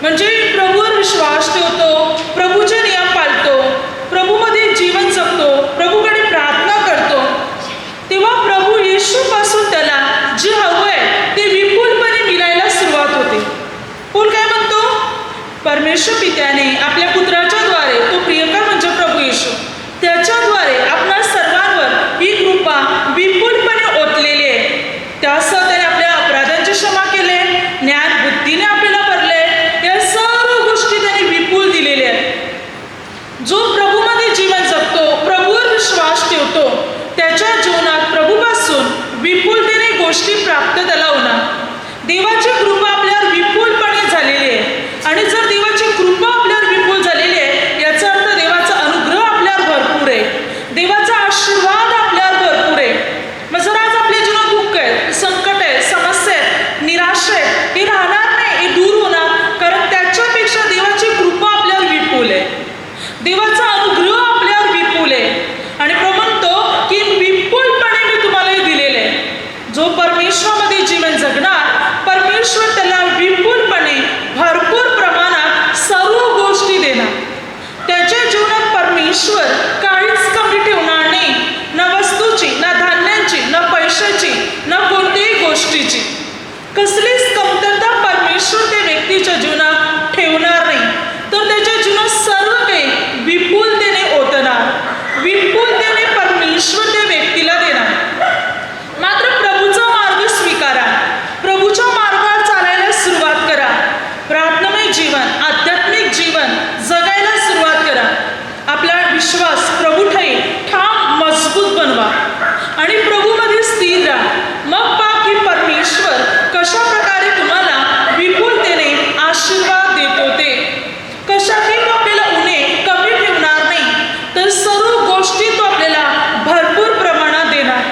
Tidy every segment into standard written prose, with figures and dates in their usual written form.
म्हणजे प्रभूवर विश्वास ठेवतो, प्रभूचे नियम पाळतो, प्रभूमध्ये जीवन जगतो, प्रभूकडे प्रार्थना करतो, तेव्हा प्रभू येशूपासून त्याला जे हवं आहे ते विपुलपणे मिळायला सुरुवात होते. पौल काय म्हणतो? परमेश्वर पित्याने आपल्या पुत्राच्या द्वारे, तो प्रियकर म्हणजे प्रभू येशू, त्याच्याद्वारे आपणा सर्वांवर ही कृपा विपुलपणे ओतलेली आहे. त्यासह त्याने आपल्या अपराधांची क्षमा केले, ज्ञान बुद्धीने आपल्याला भरले, या सर्व गोष्टी त्याने विपुल दिलेल्या आहेत. जो प्रभूमध्ये जीवन जगतो, प्रभूवर विश्वास ठेवतो, त्याच्या जीवनात प्रभूपासून विपुलतेने गोष्टी प्राप्त त्याला होणार. देवाची कृपा आपल्यावर विपुलपणे झालेली आहे. आणि जर देवाची कृपा आपल्यावर विपुल झालेली आहे, याचा अर्थ देवाचा अनुग्रह आपल्यावर भरपूर आहे, देवाचा आशीर्वाद आपल्यावर भरपूर आहे. मग जर आज आपल्या जीवनात दुःख आहे, संकट आहे, समस्या आहे, निराशा आहे, हे राहणार नाही, हे दूर होणार. कारण त्याच्यापेक्षा देवाची कृपा आपल्यावर विपुल आहे, देवाचा अनुग्रह आपल्यावर विपुल आहे. आणि प्रभू म्हणतो की विपुलपणे मी तुम्हाला हे दिलेलं आहे. जो परमेश्वरामध्ये जीवन जगणार, परमेश्वर त्याला विपुलपणे भरपूर प्रमाणात सर्व गोष्टी देणार. त्याच्या जीवनात परमेश्वर काहीच कमी ठेवणार नाही, ना वस्तूची, ना धान्याची, ना पैशाची, ना कोणत्याही गोष्टीची. कसलीच कमतरता परमेश्वर त्या व्यक्तीच्या जीवनात ठेवणार नाही. तर त्याच्या जीवनात सर्व काही विपुलतेने ओतणार, विपुलतेने परमेश्वर त्या व्यक्तीला देणार. मात्र प्रभूचा मार्ग स्वीकारा, प्रभूच्या मार्गावर चालायला सुरुवात करा. प्रार्थनामय जीवन, आध्यात्मिक जीवन जगायला सुरुवात करा. आपला विश्वास प्रभू ठाम मजबूत बनवा आणि प्रभूमध्ये स्थिर राहा. मग पहा की परमेश्वर कशा प्रकारे तुम्हाला विपुलतेने आशीर्वाद देतो. ते कशातही तो आपल्याला उणे कमी ठेवणार नाही, तर सर्व गोष्टी तो आपल्याला भरपूर प्रमाणात देणार.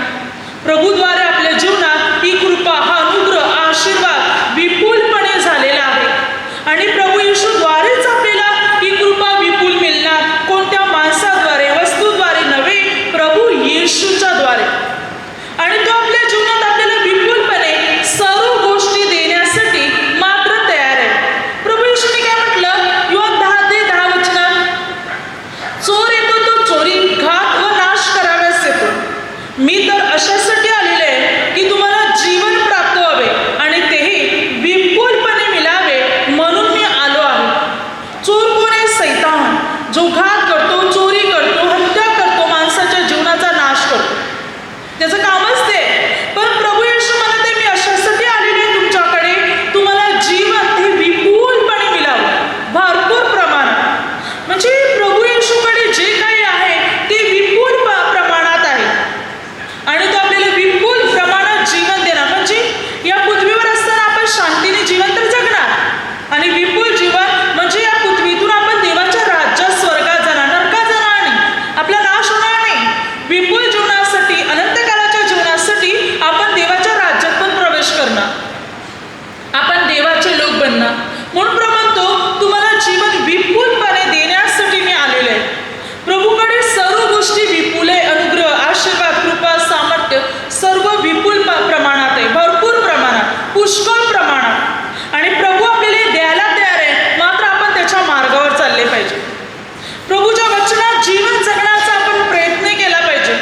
प्रभूद्वारे आपल्या जीवनात ही कृपा, हा अनुग्रह, आशीर्वाद विपुलपणे झालेला आहे. आणि प्रभू येशूद्वारेच आपल्याला ही कृपा विपुल मिळणार. कोणत्या माणसाद्वारे, वस्तूद्वारे नव्हे, प्रभू येशूच्या द्वारे. आणि तो आपल्या जीवनात आपल्याला विपुलपणे सर्व गोष्टी देण्यासाठी मात्र तयार आहे. प्रभू येशूने काय म्हटलं? योहान 10:10 चोर येतो तो चोरी, घात व नाश कराव्यास येतो. मी तर अशासाठी आलेले आहे की तुम्हाला जीवन प्राप्त व्हावे आणि तेही विपुलपणे मिळावे, म्हणून मी आलो आहे. चोर कोण आहे? सैतान, जो घात करतो, चोरी करतो, हत्या करतो, माणसाच्या जीवनाचा नाश करतो. त्याचं कामच ते. पण प्रभू येशू म्हणत आहे, मी अशासाठी आलेले आहे तुमच्याकडे, तुम्हाला जीवन ते विपुलपणे मिळावं, भरपूर प्रमाणात. म्हणजे प्रभू येशूकडे जे काही आहे ते विपुल प्रमाणात आहे आणि तो आपल्याला विपुल प्रमाणात जीवन देणार. म्हणजे या पृथ्वीवर असताना आपण शांतीने जीवन तर जगणार आणि विपुल जीवन म्हणजे या पृथ्वीतून आपण देवाच्या राज्यात, स्वर्गात जाणार, नरकात जाणार नाही, आपला नाश होणार नाही. विपुल जीवनासाठी, अनंतकाळाच्या जीवनासाठी आपण देवाच्या राज्यात पण प्रवेश करणार, आपण देवाचे लोक बनणार. म्हणून प्रभू म्हणतो, तुम्हाला जीवन विपुलपणे देण्यासाठी मी आलेले आहे. प्रभूकडे सर्व गोष्टी विपुल आहे. अनुग्रह, आशीर्वाद, कृपा, सामर्थ्य सर्व विपुल प्रमाणात आहे, भरपूर प्रमाणात, पुष्कळ प्रमाणात. आणि प्रभू आपल्याला द्यायला तयार आहे, मात्र आपण त्याच्या मार्गावर चालले पाहिजे. प्रभूच्या वचनात जीवन जगण्याचा आपण प्रयत्न केला पाहिजे.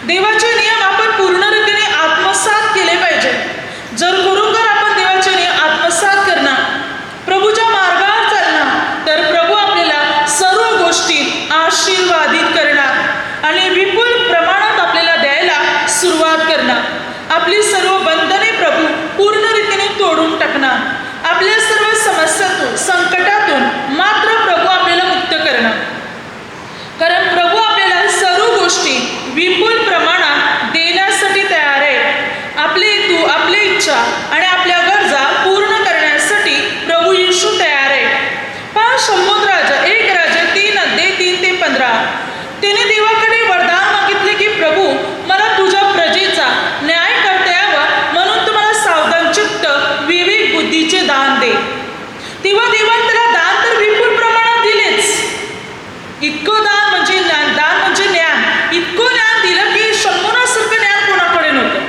देवाचे नियम आपण पूर्ण रीतीने आत्मसात केले पाहिजे. जर खरोखर आपण देवाचे नियम आत्मसात करणार, प्रभूच्या मार्गावर चालणार, तर प्रभू आपल्याला सर्व गोष्टी आशीर्वादित करणार आणि विपुल प्रमाणात आपल्याला द्यायला सुरुवात करणार. आपली सर्व बंधने प्रभू पूर्ण रीतीने तोडून टाकणार. आपल्या सर्व समस्यातून, संकटातून मात्र प्रभू आपल्याला मुक्त करणार. कारण प्रभू आपल्याला सर्व गोष्टी विपुल प्रमाणात देण्यासाठी तयार आहे. आपले हेतू, आपली इच्छा आणि आपल्या गरजा पूर्ण करण्यासाठी प्रभू येशू तयार आहे. पहा शम्मोन राजा 1 राजा 3:3-15 त्याने देवाकडे वरदान मागितले की प्रभू मला तुझ्या प्रजेचा न्याय करता यावा, म्हणून तुम्हाला सावधान चित्त, विवेक बुद्धीचे दान दे. तेव्हा देवाने त्याला दान तर विपुल प्रमाणात दिलेच. इतकं दान म्हणजे दान म्हणजे ज्ञान, इतकं ज्ञान दिलं की शल्मोनासारखं ज्ञान कोणाकडे नव्हतं.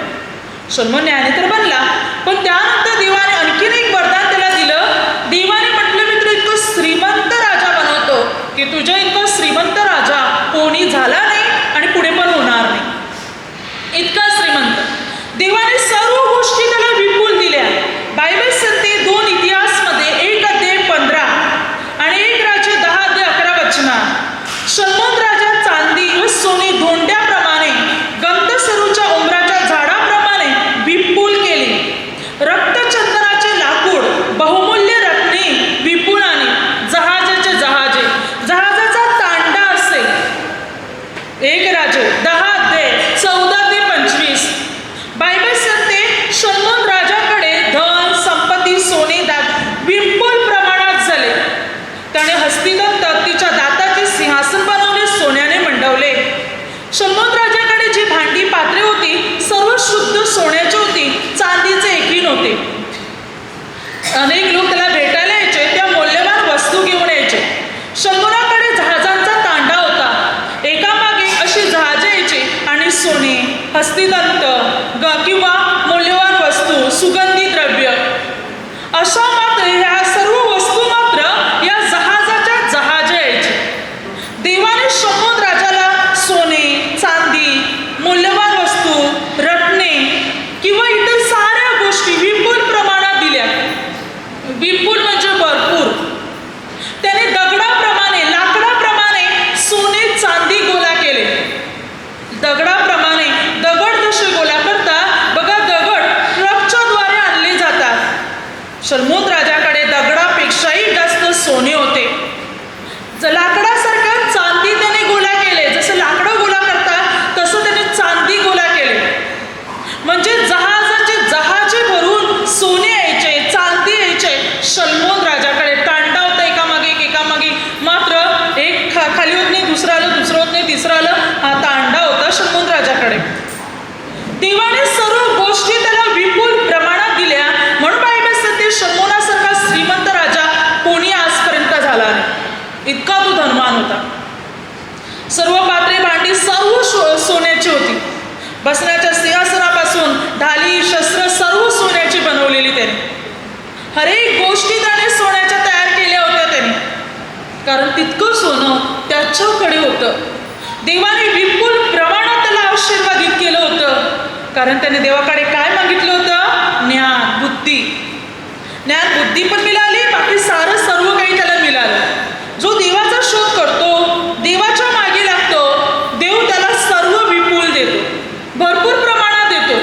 शल्मोन ज्ञानी तर बनला, पण त्यानंतर देवाने आणखीन एक वरदान त्याला दिलं. देवाने म्हटलं, मित्र सलमोन राजाकडे दगडापेक्षाही जास्त सोने होते. लाकडासारखं चांदी त्याने गोळा केले. जसं लाकडं गोळा करतात तसं त्याने चांदी गोळा केले. म्हणजे जहाजे भरून सोने यायचे, चांदी यायचे सलमोन राजाकडे. तांडा होता एकामागे मात्र एक खाली होत नाही, दुसरं आलं, दुसरं होत नाही, तिसरं आलं. हा तांडा होता सलमोन राजाकडे. देवाने सर्व गोष्टी त्याला विपुल प्रमाणात दिल्या. म्हणून बायबल सांगते सलमोनासारखा श्रीमंत राजा कोणी आजपर्यंत झाला नाही. इतका तो धनवान होता. सर्व पात्रे भांडी सर्व सोन्याची होती. बसण्याच्या सिंहासनापासून ढाली शस्त्र सर्व सोन्याची बनवलेली त्याने. हरेक गोष्टी त्याने सोन्याच्या तयार केल्या होत्या त्याने, कारण तितकं सोनं त्याच्याकडे होतं. देवाने विपुल प्रमाणात त्याला आशीर्वादित केलं होतं, कारण त्याने देवाकडे काय मागितलं होतं? ज्ञान बुद्धी पण मिळाली. बाकी सर्व काही त्याला मिळालं. जो देवाचा शोध करतो, देवाच्या मागे लागतो, देव त्याला सर्व विपुल देतो, भरपूर प्रमाणात देतो.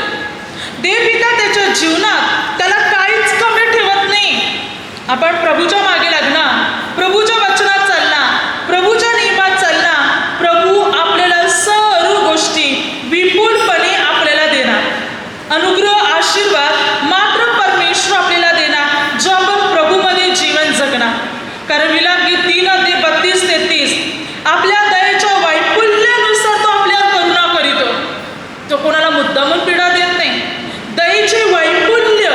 देव पिता त्याच्या जीवनात त्याला काहीच कमी ठेवत नाही. आपण प्रभूच्या मागे लागणार, प्रभूच्या वचनात चालणार, प्रभूच्या नियमात चालणार, प्रभू आपल्याला सर्व गोष्टी विपुलपणे आपल्याला देणार. अनुग्रह आशीर्वाद मात्र परमेश्वर आपल्याला देणार, जो आपण प्रभूमध्ये जीवन जगणार. कारण विलापगीत 3:32-33 आपल्या दयेच्या वैफल्यानुसार तो आपल्याला करुणा करीतो. तो कोणाला मुद्दामून पीडा देत नाही. दयेचे वैफल्य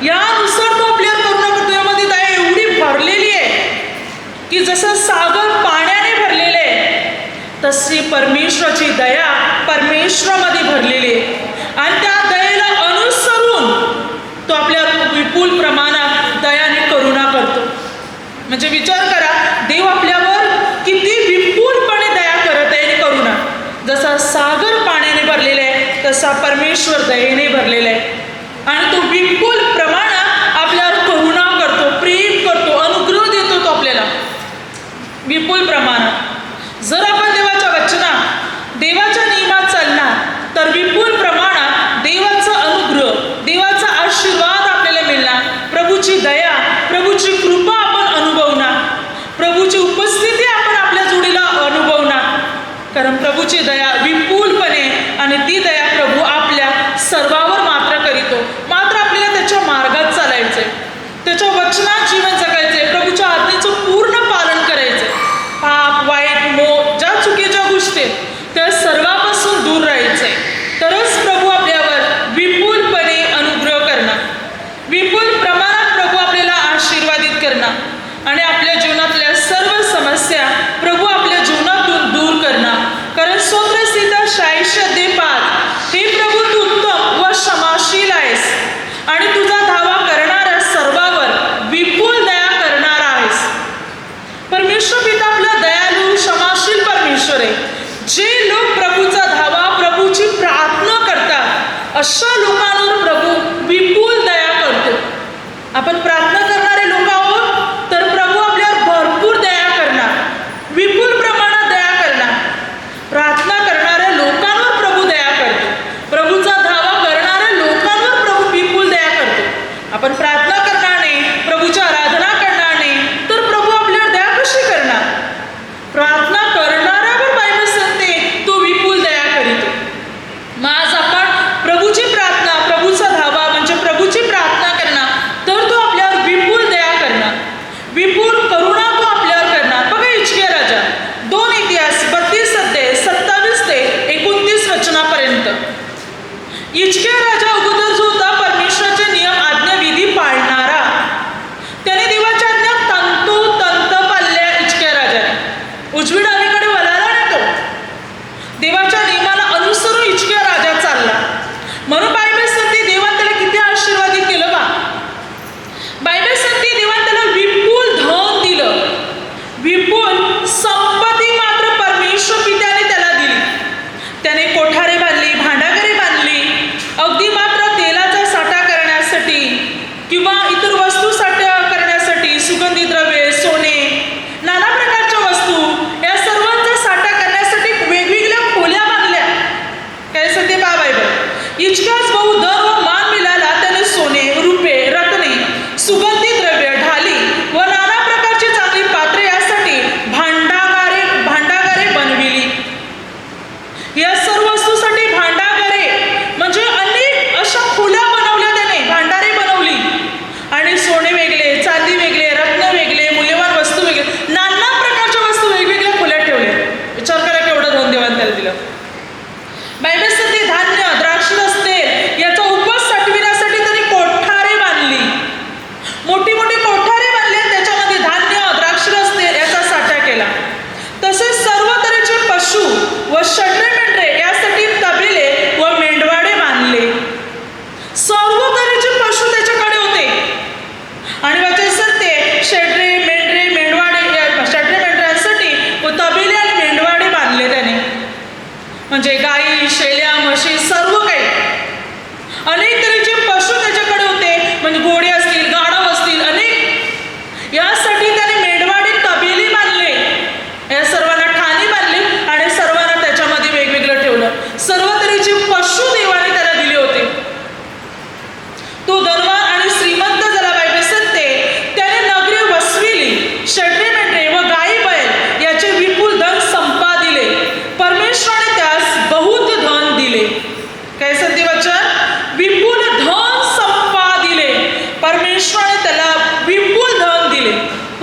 यानुसार तो आपल्याला करुणा करतो. यामध्ये दया एवढी भरलेली आहे की जसं सागर पाण्याने भरलेले आहे, तशी परमेश्वराची दया परमेश्वरामध्ये भरलेली आहे. आणि त्या दयेला अनुसरून तो आपल्याला विपुल प्रमाणात दयाने करुणा करतो. म्हणजे विचार करा, देव आपल्यावर किती विपुलपणे दया करत आहे. करुणा जसा सागर पाण्याने भरलेला आहे, तसा परमेश्वर दयेने भरलेला आहे. आणि तो विपुल प्रमाणात आपल्यावर करुणा करतो, प्रेम करतो, अनुग्रह देतो तो आपल्याला विपुल प्रमाणात. जर आपण देवाच्या वचनात, देवाच्या नियमात चालणार, तर विपुल प्रमाणात देवाचा अनुग्रह, देवाचा आशीर्वाद आपल्याला मिळणार. प्रभूची दया, प्रभूची कृपा आपण अनुभवणार, प्रभूची उपस्थिती आपण आपल्या जोडीला अनुभवणार. कारण प्रभूची दया विपुलपणे, आणि ती दया प्रभू आपल्या सर्वावर मात्र करीतो. मात्र आपल्याला त्याच्या मार्गात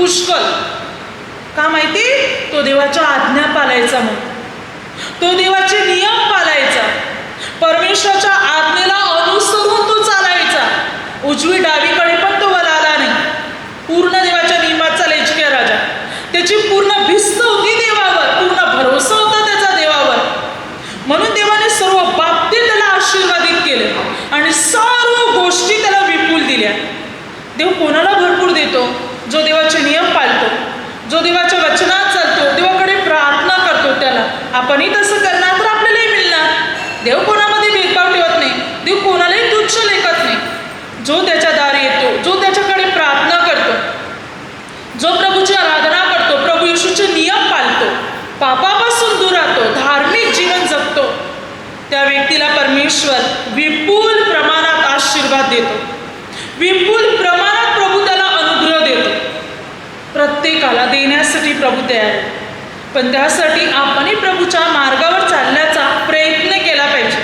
पुष्कळ. का माहिती? तो देवाच्या आज्ञा पाळायचा, म्हणून तो देवाचे नियम पाळायचा, परमेश्वराच्या आज्ञेला अनुसरून तो चालायचा. उजवी डावीकडे पण तो वळाला नाही. पूर्ण देवाच्या नियमात चालायची राजा. त्याची पूर्ण भिस्त होती देवावर, पूर्ण भरोसा होता त्याचा देवावर. म्हणून देवाने सर्व बाबतीत त्याला आशीर्वादित केले आणि सर्व गोष्टी त्याला विपुल दिल्या. देव कोणाला भरपूर देतो? जो देवाचे नियम पाळतो, जो देवाच्या वचनात चालतो, देवाकडे प्रार्थना करतो त्याला. आपणही तसं करणार तर आपल्यालाही मिळणार. देव कोणामध्ये भेदभाव ठेवत नाही, देव कोणालाही तुच्छ लेखत नाही. जो त्याच्या दारी येतो, जो त्याच्याकडे प्रार्थना करतो, जो प्रभूची आराधना करतो, प्रभू येशूचे नियम पाळतो, पापापासून दूर राहतो, धार्मिक जीवन जगतो, त्या व्यक्तीला परमेश्वर विपुल प्रमाणात आशीर्वाद देतो. विपुल प्रमाणात प्रभू त्याला अनुग्रह देतो. प्रत्येकाला देण्यासाठी प्रभू तयार आहे, पण त्यासाठी आपणही प्रभूच्या मार्गावर चालण्याचा प्रयत्न केला पाहिजे.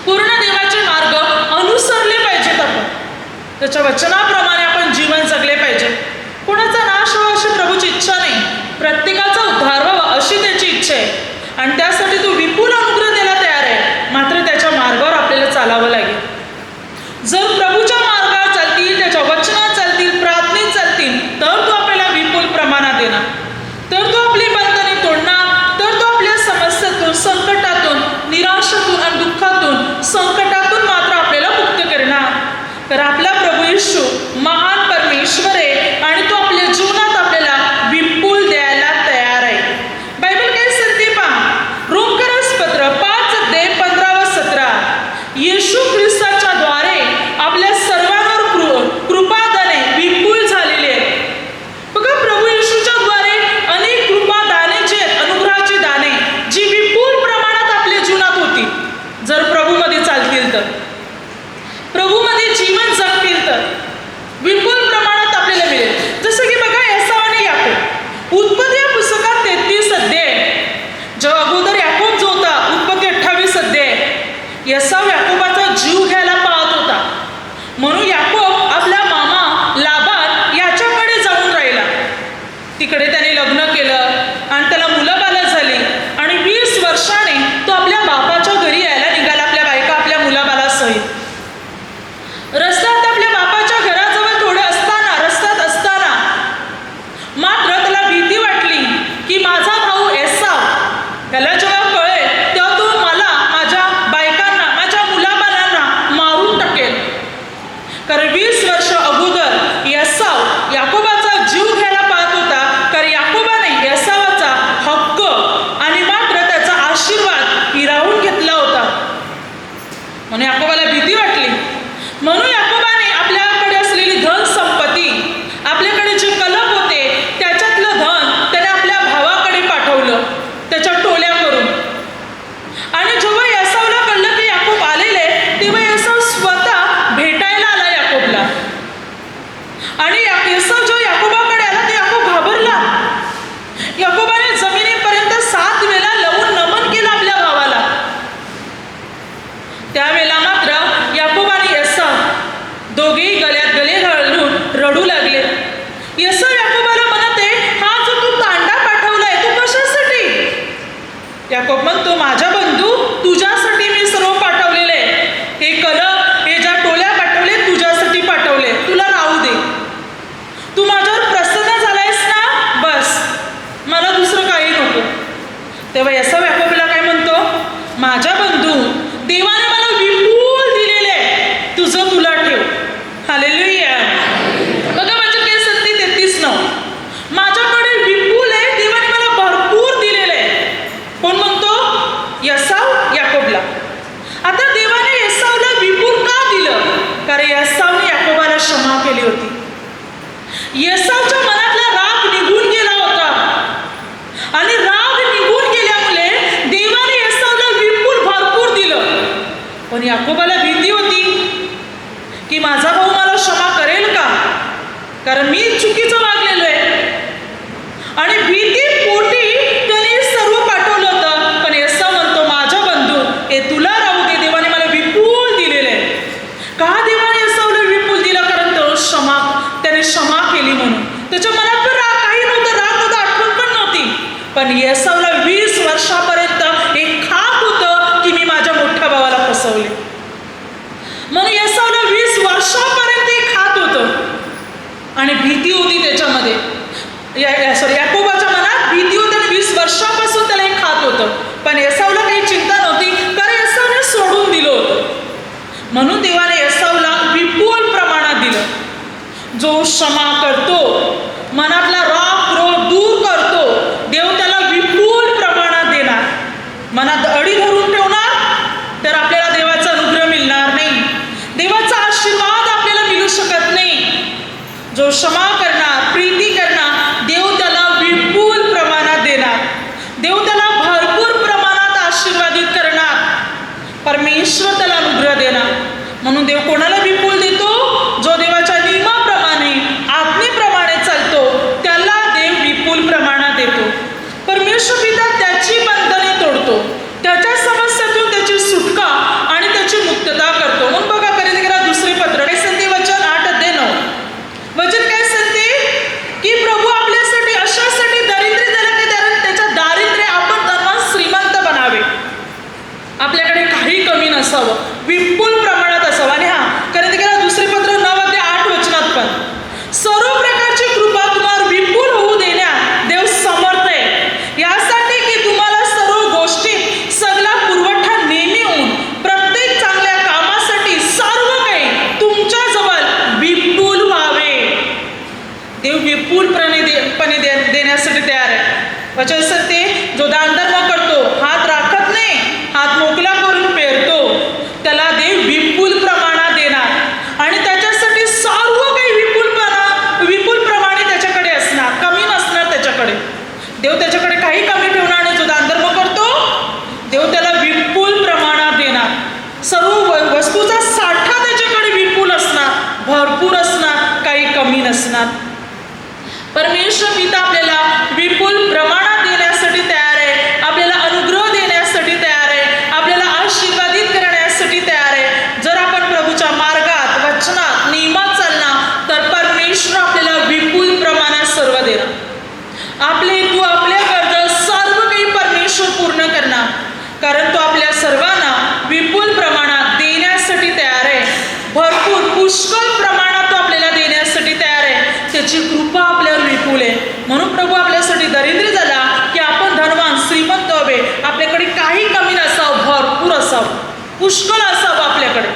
पूर्ण देवाचे मार्ग अनुसरले पाहिजेत. आपण त्याच्या वचनाप्रमाणे आपण जीवन जगले पाहिजे. कोणाचा नाश व्हावा अशी प्रभूची इच्छा नाही, प्रत्येकाचा उद्धार व्हावा अशी त्याची इच्छा आहे. आणि त्यासाठी तो विपुल अनुग्रह द्यायला तयार आहे. मात्र त्याच्या मार्गावर आपल्याला चालावं लागेल. जर प्रभूच्या मार्गावर चालतील, त्याच्या वचनात चालतील, प्रार्थनेत चालतील, तर तो आपल्याला विपुल प्रमाणात देणार, तर तो आपली बंधने तोडणार, तर तो आपल्या समस्येतून, संकटातून, निराशेतून आणि दुःखातून, संकटातून मात्र आपल्याला मुक्त करणार. तर आपला प्रभू येशू महान परमेश्वर आहे आणि तो आपल्या जीवनात आपल्याला विपुल द्यायला तयार आहे. बायबल काय सांगते पहा, रोमकरासपत्र 5:15-17. येशू ख्रिस्ताच्या द्वारे आपल्या सर्वांवर कृपादाने विपुल झालेले आहे. बघा, प्रभू येशूच्या द्वारे अनेक कृपादाने जे अनुग्रहाची दाने जी विपुल प्रमाणात आपल्या जीवनात होती. जर प्रभूमध्ये चालतील तर, प्रभूमध्ये जीवन जगतील तर विपुल प्रमाणात आपल्याला मिळेल. जसं की बघा, एसाव आणि याकोब. उत्पत्ती या पुस्तकात 33 अध्याय, जेव्हा अगोदर याकोब जो होता, उत्पत्ती 28 अध्याय, एसाव याकोबाचा जीव घ्यायला पाहत होता. म्हणून याकोब आपला मामा लाबान याच्याकडे जाऊन राहिला. तिकडे त्याने लग्न केलं आणि त्याला मुलं बाळं झाली आणि 20 वर्षाने तो आपल्या बापाच्या घरी यायला निघाला, आपल्या बायका, आपल्या मुलाबाळासहित. रस्त्यात आपल्या बापाच्या घराजवळ थोडं रस्त्यात असताना मात्र त्याला भीती वाटली की माझा भाऊ एसाव, त्याला जेव्हा कळेल तेव्हा तो मला, माझ्या बायकांना, माझ्या मुलाबाळांना मारून टाकेल. कारण 20 वर्ष अगोदर एसाव याकोबाचा जीव घ्यायला पाहत होता, कारण याकोबाने एसावाचा हक्क आणि मात्र त्याचा आशीर्वाद हिरावून घेतला होता. म्हणून याकोबाला भीती वाटली. म्हणून याकोबाने आपल्याकडे असलेली धन संपत्ती, आपल्याकडे जे कलम होते त्याच्यातलं धन त्याने आपल्या भावाकडे पाठवलं, त्याच्या टोल्या करून. आणि जेव्हा एसावला कळलं की याकोब आलेले, तेव्हा एसाव स्वतः भेटायला आला याकोबला. आणि एसाव जेव्हा याकोबाकडे आला तर याकोब घाबरला. याकोबाने जमिनीपर्यंत 7 वेळा लावून नमन केलं आपल्या भावाला. त्यावेळेला मात्र याकोब आणि एसाव दोघेही गळ्यात गळे घालून रडू लागले. एसाव याकोबाला म्हणत आहे, हा जो तू तांडा पाठवलाय तो कशासाठी? याकोब म्हणतो, माझ्या बंधू, तुझ्यासाठी मी सर्व पाठवलेले. हे कलम, हे ज्या टोल्या पाठवले तुझ्यासाठी पाठवले, तुला राहू दे. तू माझ्यावर प्रसन्न झालायस ना, बस, मला दुसरं काही नको. तेव्हा एसाव याकोबला काय म्हणतो, माझ्या बंधू, देवाने मला विपुल दिलेले, तुझं तुला ठेव. हालेलुया. बघा, माझ्या केस 33:9. माझ्याकडे विपुल आहे, देवाने मला भरपूर दिलेले. कोण म्हणतो? एसाव याकोबला. आता देवाने एसावला विपुल का दिलं? कारण एसावने याकोबाला क्षमा केली होती. एसावच्या मनातला राग निघून गेला होता आणि राग निघून गेल्यामुळे देवाने एसावला विपुल भरपूर दिलं. पण याकोबाला भीती होती की माझा भाऊ मला क्षमा करेल का, कारण मी चुकीचं वागलेलो आहे. आणि भीती पोटी त्याने सर्व पाठवलं होतं. पण एसाव म्हणतो, माझा बंधू, हे तुला राहू दे, देवाने मला विपुल दिलेलं आहे. का देवाने एसावला विपुल दिलं? कारण त्याने क्षमा केली म्हणून. त्याच्या मनात पण काही नव्हतं, राग नव्हतं, आठवण पण नव्हती. पण एसावला 20 वर्षापर्यंत एक खात होतं की मी माझ्या मोठ्या भावाला फसवले. म्हणून एसावला 20 वर्षापर्यंत एक खात होतं आणि भीती होती त्याच्यामध्ये. याकोबाच्या मनात भीती होती आणि 20 वर्षापासून त्याला एक खात होतं. पण एसावला काही चिंता नव्हती, कारण एसावने सोडून दिलं होतं. म्हणून देवाने एसावला विपुल प्रमाणात दिलं. जो क्षमा करतो, मनातला राग क्रोध दूर करतो, देव त्याला विपुल प्रमाणात देणार. मनात अडी धरून ठेवणार तर आपल्याला देवाचा अनुग्रह मिळणार नाही, देवाचा आशीर्वाद आपल्याला मिळू शकत नाही. जो क्षमा करणार, प्रीती करणार, देव त्याला विपुल प्रमाणात देणार. देव त्याला भरपूर प्रमाणात आशीर्वादित करणार. परमेश्वर त्याला अनुग्रह देणार. म्हणून देव कोणाला विपुल देतो? जो देवाच्या नियमाप्रमाणे, आज्ञेप्रमाणे चालतो, त्याला देव विपुल प्रमाणात देतो. परमेश्वर पिता त्याची बंधने तोडतो, त्याच्या समस्यातून त्याची सुटका आणि त्याची मुक्तता करतो. म्हणून बघा, कोरिंथीयला दुसरे पत्र काय सांगते? वचन 8:9. वचन काय सांगते? की प्रभू आपल्यासाठी अशासाठी दारिद्र्य दिलं की त्याच्या दारिद्र्य आपण धनवान श्रीमंत बनावे. आपल्याकडे काही कमी नसावं, विपुल प्रमाणात असावं. आणि कोरिंथीयला दुसरे पत्र 9:8 पण सर्व प्रकारची कृपा तुम्हाला विपुल होऊ देण्यात देव समर्थ आहे, यासाठी की तुम्हाला सर्व गोष्टी सगळा पुरवठा नेहमी होऊन प्रत्येक चांगल्या कामासाठी सर्व काही तुमच्याजवळ विपुल व्हावे. देव विपुलपणे देण्यासाठी तयार आहे. वचन सांगते, जो दानधर्म करतो, हात राखत नाही, हात मोकळा करून पेरतो, त्याला देव विपुल प्रमाणात देणार. आणि त्याच्यासाठी सर्व काही विपुल प्रमाणे त्याच्याकडे असणार, कमी नसणार त्याच्याकडे. देव त्याच्याकडे काही कमी ठेवणार नाही. जो दानधर्म करतो, देव त्याला विपुल प्रमाणात देणार. सर्व वस्तूचा साठा त्याच्याकडे विपुल असणार, भरपूर असणार, काही कमी नसणार. परमेश्वर पिता आपल्याला विपुल प्रमाणात देण्यासाठी तयार आहे, आपल्याला अनुग्रह देण्यासाठी तयार आहे, आपल्याला आशीर्वादित करण्यासाठी तयार आहे. जर आपण प्रभूच्या मार्गात, वचनात, नियमात चालणार तर परमेश्वर आपल्याला विपुल प्रमाणात सर्व देणार. आपले तू आपल्या गरजा सर्व काही परमेश्वर पूर्ण करणार, कारण तो आपल्या सर्वांना विपुल प्रमाणात देण्यासाठी तयार आहे. भरपूर पुष्कळ प्रमाणात तो आपल्याला देण्यासाठी तयार आहे. त्याची कृपा आपल्यावर विपुल आहे. म्हणून प्रभू आपल्यासाठी दारिद्र्य झाला की आपण धनवान श्रीमंत व्हावे, आपल्याकडे काही कमी नसावं, भरपूर असावं, पुष्कळ असावं आपल्याकडे,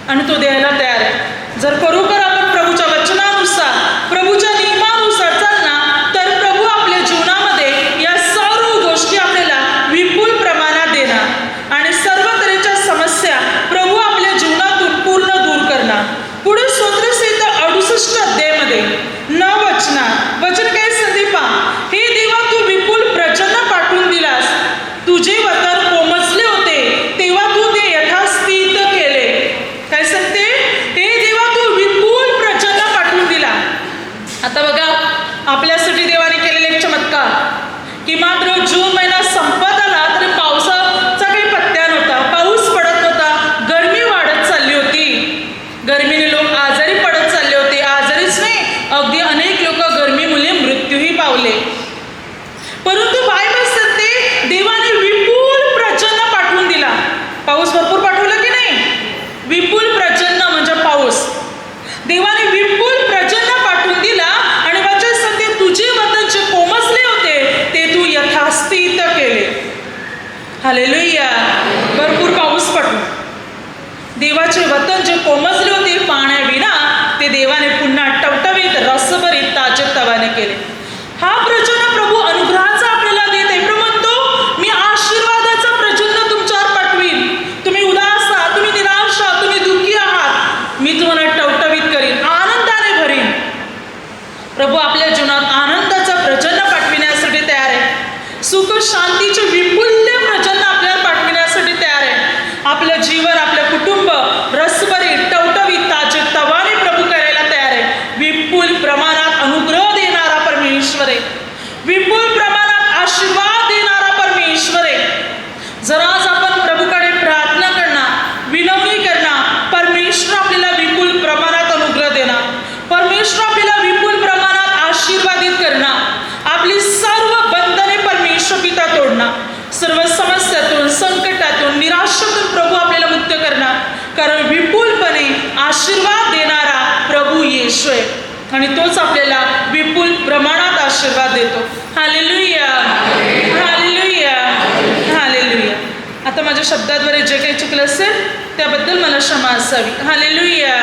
आणि तो द्यायला तयार आहे. जर खरोखर आपण प्रभूच्या वचनानुसार, प्रभूच्या नियमानुसार चालणार तर प्रभू आपल्या जीवनामध्ये या सर्व गोष्टी आपल्याला विपुल प्रमाणात देणार आणि सर्व तऱ्हेच्या समस्या प्रभू आपल्या जीवनातून पूर्ण दूर करणार. पुढे स्तोत्रसंहिता 68 अध्यायामध्ये 9 वचन काय सांगते पहा? हे देवा, तू विपुल प्रजन पाठवून दिलास, तुझे वतन कोमजले होते तेव्हा तू ते यथास्थित केले. काय सांगते? हे देवा, तू विपुल प्रजन पाठवून दिला. आता बघा, आपल्यासाठी देवाने केलेले एक चमत्कार की मात्र जून महिना संपत आला तरी पावसाचा काही पत्त्या नव्हता, पाऊस पडत नव्हता, गरमी वाढत चालली होती. गरमीने लोक आजारी पडत चालले होते. आजारीच नाही, अगदी अनेक लोक गरमीमुळे मृत्यूही पावले. परंतु बायबल सांगते देवाने विपुल प्रजन पाठवून दिला. पाऊस भरपूर पाठवला की नाही? विपुल प्रजन म्हणजे पाऊस. देवाने विपुल प्रजन पाठवून दिला आणि वचन सांगते तुझे वतन जे कोमजले होते ते तू यथास्थित केले. हालेलुया. भरपूर पाऊस पडला. देवाचे वतन जे कोमजले होते पाण्याविना ते देवाने पुन्हा टवटवीत, रसभरीत, ताजेतवाने केले. हा प्रजन प्रभू अनुग्रहाचा आपल्याला देत आहे. प्रभू म्हणतो, मी आशीर्वादाचा प्रजन तुमच्यावर पाठवीन. तुम्ही उदास आहात, तुम्ही निराश आहात, तुम्ही दुःखी आहात, मी तुम्हाला टवटवीत करीन, आनंदाने भरीन. प्रभू आपल्या जीवनात आनंदाचा प्रजन पाठविण्यासाठी तयार आहे. सुख शांतीचे विपुल्य प्रजन आपल्याला पाठविण्यासाठी तयार आहे. आपलं जीवन, आपलं कुटुंब रसभरीत, टवटवीत, ताजेतवाने प्रभू करायला तयार आहे. विपुल प्रमाणात अनुग्रह देणारा परमेश्वर आहे, विपुल प्रमाणात आशीर्वाद देणारा परमेश्वर आहे. जर आज आपण प्रभूकडे प्रार्थना करणार, विनवणी करणार, परमेश्वर आपल्याला विपुल प्रमाणात अनुग्रह देणार, परमेश्वर आपल्याला विपुल प्रमाणात आपल्याला विपुल प्रमाणात आशीर्वाद देतो. Hallelujah, hallelujah, hallelujah. आता माझ्या शब्दाद्वारे जे काही चुकलं असेल त्याबद्दल मला क्षमा असावी. हालेलुया.